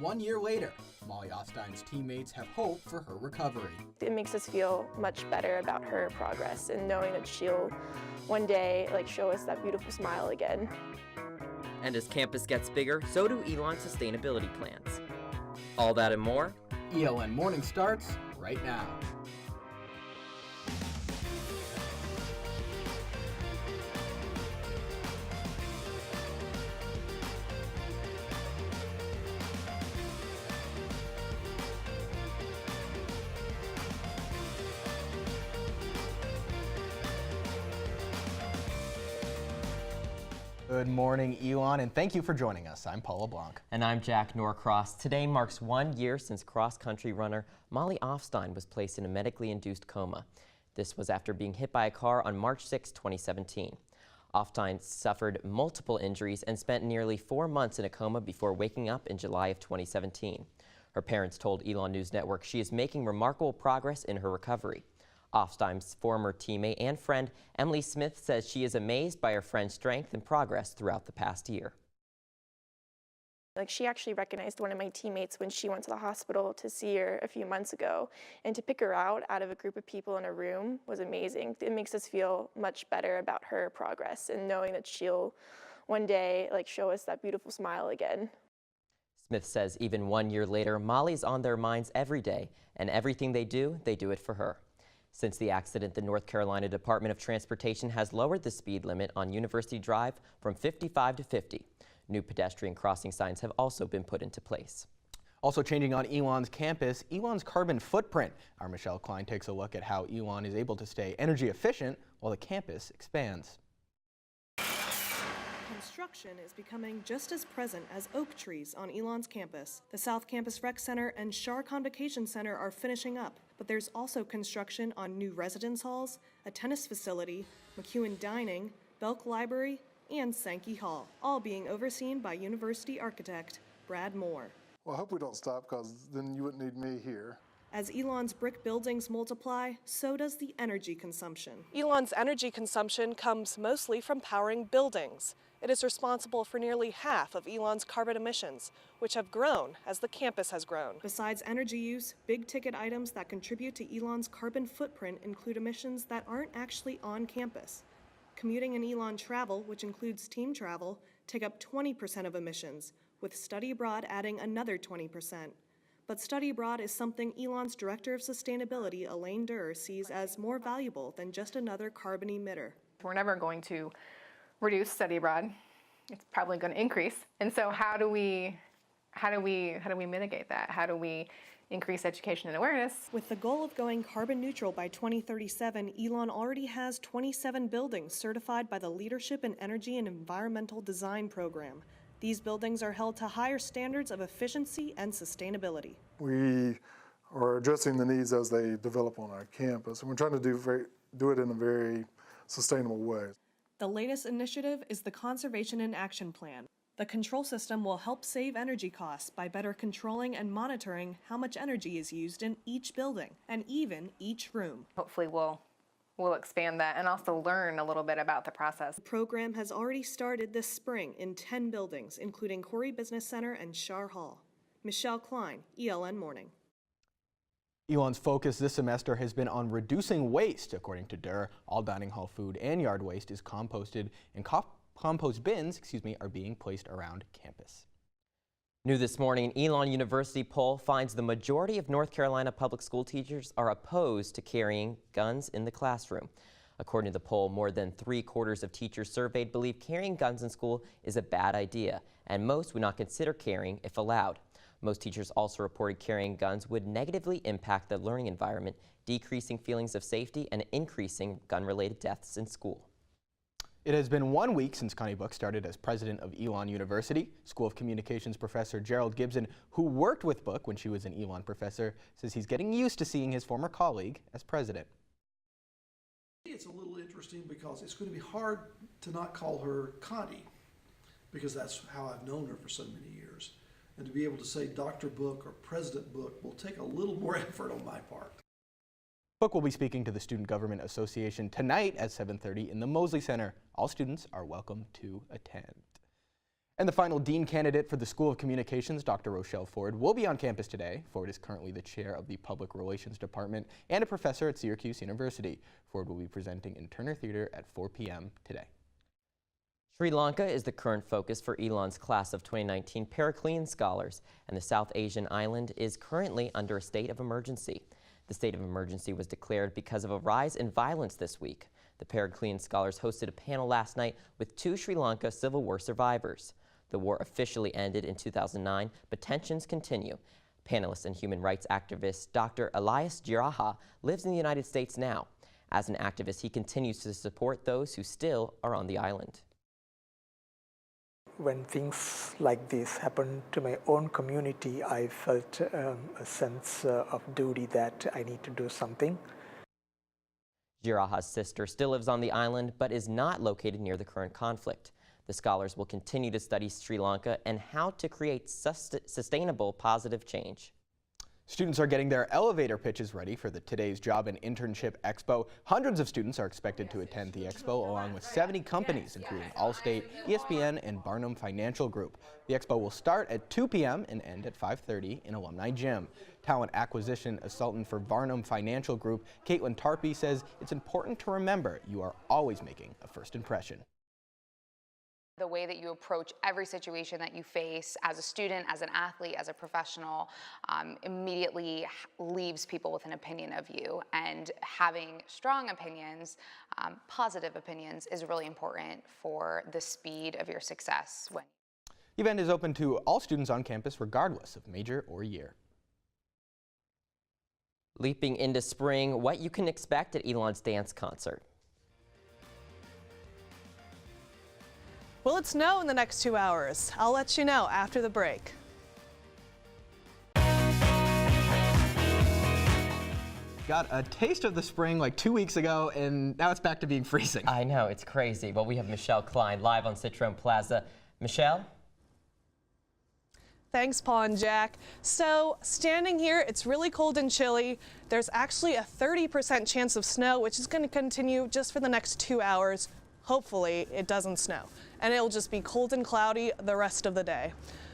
1 year later, Molly Offstein's teammates have hope for her recovery. It makes us feel much better about her progress and knowing that she'll one day show us that beautiful smile again. And as campus gets bigger, so do ELN's sustainability plans. All that and more. ELN Morning starts right now. Good morning, Elon, and thank you for joining us. I'm Paula Blanc. And I'm Jack Norcross. Today marks 1 year since cross-country runner Molly Offstein was placed in a medically induced coma. This was after being hit by a car on March 6, 2017. Offstein suffered multiple injuries and spent nearly 4 months in a coma before waking up in July of 2017. Her parents told Elon News Network she is making remarkable progress in her recovery. Offstein's former teammate and friend Emily Smith says she is amazed by her friend's strength and progress throughout the past year. She actually recognized one of my teammates when she went to the hospital to see her a few months ago, and to pick her out of a group of people in a room was amazing. It makes us feel much better about her progress and knowing that she'll one day show us that beautiful smile again. Smith says even 1 year later, Molly's on their minds every day, and everything they do it for her. Since the accident, the North Carolina Department of Transportation has lowered the speed limit on University Drive from 55 to 50. New pedestrian crossing signs have also been put into place. Also changing on Elon's campus, Elon's carbon footprint. Our Michelle Klein takes a look at how Elon is able to stay energy efficient while the campus expands. Construction is becoming just as present as oak trees on Elon's campus. The South Campus Rec Center and Shar Convocation Center are finishing up, but there's also construction on new residence halls, a tennis facility, McEwen Dining, Belk Library, and Sankey Hall, all being overseen by university architect Brad Moore. Well, I hope we don't stop, because then you wouldn't need me here. As Elon's brick buildings multiply, so does the energy consumption. Elon's energy consumption comes mostly from powering buildings. It is responsible for nearly half of Elon's carbon emissions, which have grown as the campus has grown. Besides energy use, big-ticket items that contribute to Elon's carbon footprint include emissions that aren't actually on campus. Commuting and Elon travel, which includes team travel, take up 20% of emissions, with study abroad adding another 20%. But study abroad is something Elon's Director of Sustainability, Elaine Durr, sees as more valuable than just another carbon emitter. We're never going to reduce study abroad. It's probably going to increase. And so how do we mitigate that? How do we increase education and awareness? With the goal of going carbon neutral by 2037, Elon already has 27 buildings certified by the Leadership in Energy and Environmental Design program. These buildings are held to higher standards of efficiency and sustainability. We are addressing the needs as they develop on our campus, and we're trying to do it in a very sustainable way. The latest initiative is the Conservation and Action Plan. The control system will help save energy costs by better controlling and monitoring how much energy is used in each building and even each room. Hopefully we'll expand that and also learn a little bit about the process. The program has already started this spring in 10 buildings, including Corey Business Center and Shar Hall. Michelle Klein, ELN Morning. Elon's focus this semester has been on reducing waste. According to Durr, all dining hall food and yard waste is composted, and compost bins, are being placed around campus. New this morning, an Elon University poll finds the majority of North Carolina public school teachers are opposed to carrying guns in the classroom. According to the poll, more than 3/4 of teachers surveyed believe carrying guns in school is a bad idea, and most would not consider carrying if allowed. Most teachers also reported carrying guns would negatively impact the learning environment, decreasing feelings of safety and increasing gun-related deaths in school. It has been 1 week since Connie Book started as president of Elon University. School of Communications professor Gerald Gibson, who worked with Book when she was an Elon professor, says he's getting used to seeing his former colleague as president. It's a little interesting because it's going to be hard to not call her Connie, because that's how I've known her for so many years. And to be able to say Dr. Book or President Book will take a little more effort on my part. Book will be speaking to the Student Government Association tonight at 7:30 in the Mosley Center. All students are welcome to attend. And the final dean candidate for the School of Communications, Dr. Rochelle Ford, will be on campus today. Ford is currently the chair of the Public Relations Department and a professor at Syracuse University. Ford will be presenting in Turner Theater at 4 p.m. today. Sri Lanka is the current focus for ELN's class of 2019 Periclean scholars, and the South Asian island is currently under a state of emergency. The state of emergency was declared because of a rise in violence this week. The Periclean scholars hosted a panel last night with 2 Sri Lanka Civil War survivors. The war officially ended in 2009, but tensions continue. Panelist and human rights activist Dr. Elias Jiraha lives in the United States now. As an activist, he continues to support those who still are on the island. When things like this happened to my own community, I felt a sense of duty that I need to do something. Jiraha's sister still lives on the island, but is not located near the current conflict. The scholars will continue to study Sri Lanka and how to create sustainable positive change. Students are getting their elevator pitches ready for today's Job and Internship Expo. Hundreds of students are expected to attend the expo, along with 70 companies, including Allstate, ESPN, and Barnum Financial Group. The expo will start at 2 p.m. and end at 5:30 in Alumni Gym. Talent Acquisition Consultant for Barnum Financial Group, Caitlin Tarpey, says it's important to remember you are always making a first impression. The way that you approach every situation that you face as a student, as an athlete, as a professional, immediately leaves people with an opinion of you. And having strong opinions, positive opinions, is really important for the speed of your success. The event is open to all students on campus regardless of major or year. Leaping into spring, what you can expect at ELN's dance concert. Will it snow in the next 2 hours? I'll let you know after the break. Got a taste of the spring like 2 weeks ago, and now it's back to being freezing. I know, it's crazy. Well, we have Michelle Klein live on Citroen Plaza. Michelle? Thanks, Paul and Jack. So, standing here, it's really cold and chilly. There's actually a 30% chance of snow, which is going to continue just for the next 2 hours. Hopefully, it doesn't snow. And it'll just be cold and cloudy the rest of the day.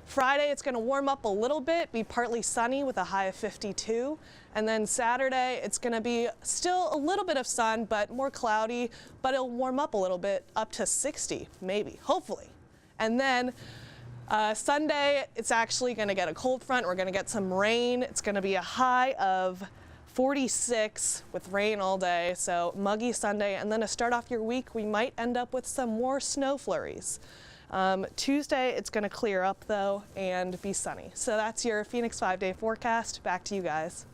Friday, it's going to warm up a little bit, be partly sunny with a high of 52. And then Saturday, it's going to be still a little bit of sun, but more cloudy, but it'll warm up a little bit, up to 60, maybe, hopefully. And then Sunday, it's actually going to get a cold front. We're going to get some rain. It's going to be a high of 46 with rain all day, so muggy Sunday. And then to start off your week, we might end up with some more snow flurries. Tuesday, it's going to clear up, though, and be sunny. So that's your Phoenix 5-day forecast. Back to you guys.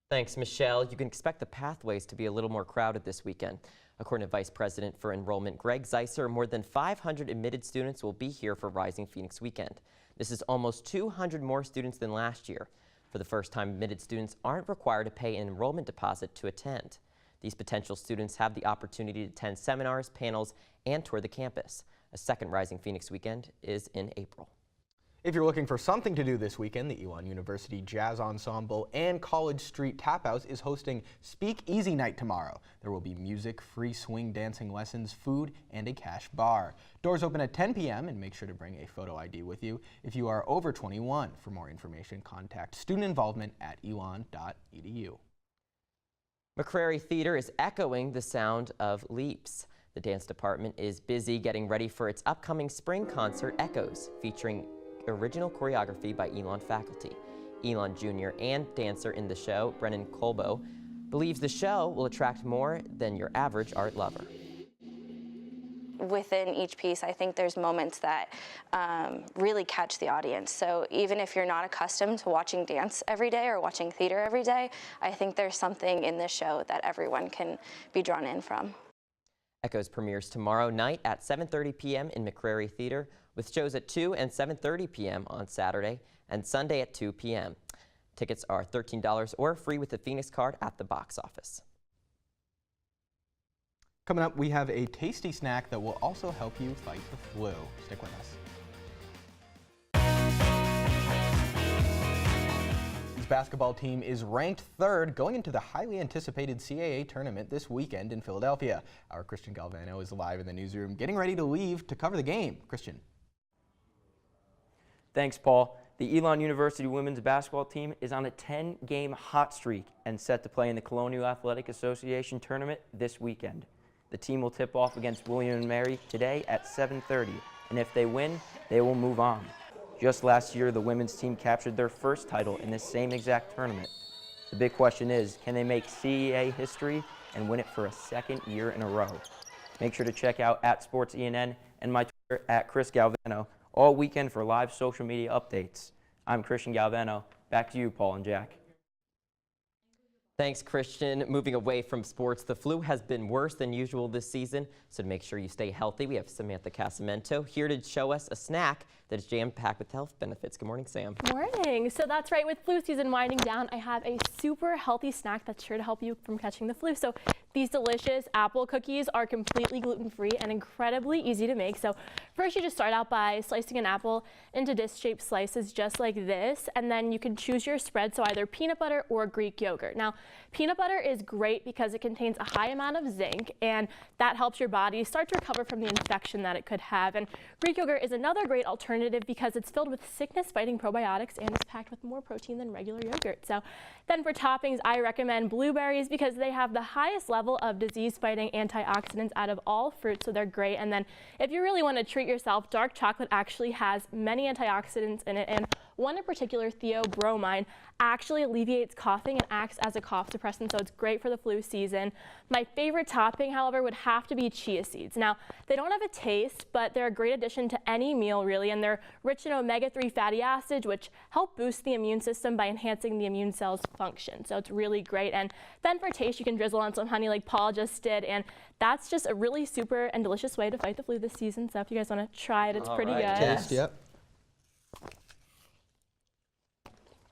Thanks, Michelle. You can expect the pathways to be a little more crowded this weekend. According to Vice President for Enrollment Greg Zeisser, more than 500 admitted students will be here for Rising Phoenix Weekend. This is almost 200 more students than last year. For the first time, admitted students aren't required to pay an enrollment deposit to attend. These potential students have the opportunity to attend seminars, panels, and tour the campus. A second Rising Phoenix Weekend is in April. If you're looking for something to do this weekend, the Elon University Jazz Ensemble and College Street Tap House is hosting Speak Easy Night tomorrow. There will be music, free swing dancing lessons, food, and a cash bar. Doors open at 10 p.m. and make sure to bring a photo ID with you if you are over 21. For more information, contact studentinvolvement@elon.edu. McCrary Theater is echoing the sound of leaps. The dance department is busy getting ready for its upcoming spring concert, Echoes, featuring original choreography by Elon faculty. Elon Jr. and dancer in the show, Brennan Colbo, believes the show will attract more than your average art lover. Within each piece, I think there's moments that really catch the audience. So even if you're not accustomed to watching dance every day or watching theater every day, I think there's something in this show that everyone can be drawn in from. Echoes premieres tomorrow night at 7:30 p.m. in McCrary Theater, with shows at 2 and 7:30 p.m. on Saturday and Sunday at 2 p.m. Tickets are $13 or free with the Phoenix card at the box office. Coming up, we have a tasty snack that will also help you fight the flu. Stick with us. It's basketball team is ranked 3rd going into the highly anticipated CAA tournament this weekend in Philadelphia. Our Christian Galvano is live in the newsroom getting ready to leave to cover the game. Christian. Thanks, Paul. The Elon University women's basketball team is on a 10-game hot streak and set to play in the Colonial Athletic Association tournament this weekend. The team will tip off against William & Mary today at 7:30, and if they win, they will move on. Just last year, the women's team captured their first title in this same exact tournament. The big question is, can they make CAA history and win it for a 2nd year in a row? Make sure to check out @SportsENN and my Twitter @ChrisGalvano all weekend for live social media updates. I'm Christian Galvano. Back to you, Paul and Jack. Thanks, Christian. Moving away from sports, the flu has been worse than usual this season, so to make sure you stay healthy, we have Samantha Casamento here to show us a snack that is jam-packed with health benefits. Good morning, Sam. Good morning. So that's right, with flu season winding down, I have a super healthy snack that's sure to help you from catching the flu. So these delicious apple cookies are completely gluten-free and incredibly easy to make. So first you just start out by slicing an apple into disc-shaped slices just like this, and then you can choose your spread, so either peanut butter or Greek yogurt. Now, peanut butter is great because it contains a high amount of zinc, and that helps your body start to recover from the infection that it could have. And Greek yogurt is another great alternative because it's filled with sickness-fighting probiotics and is packed with more protein than regular yogurt. So then for toppings, I recommend blueberries because they have the highest level of disease-fighting antioxidants out of all fruits, so they're great. And then if you really want to treat yourself, dark chocolate actually has many antioxidants in it, and one in particular, theobromine, actually alleviates coughing and acts as a cough suppressant, so it's great for the flu season. My favorite topping, however, would have to be chia seeds. Now, they don't have a taste, but they're a great addition to any meal, really, and they're rich in omega-3 fatty acids, which help boost the immune system by enhancing the immune cell's function. So it's really great. And then for taste, you can drizzle on some honey like Paul just did, and that's just a really super and delicious way to fight the flu this season. So if you guys want to try it, it's pretty good. Taste, yep.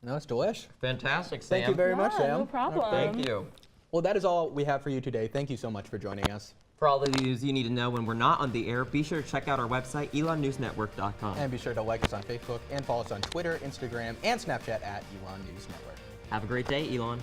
No, it's delish. Fantastic, Sam. Thank you very much, Sam. No problem. Thank you. Well, that is all we have for you today. Thank you so much for joining us. For all the news you need to know when we're not on the air, be sure to check out our website, elonnewsnetwork.com. And be sure to like us on Facebook and follow us on Twitter, Instagram, and Snapchat @ElonNewsNetwork. Have a great day, Elon.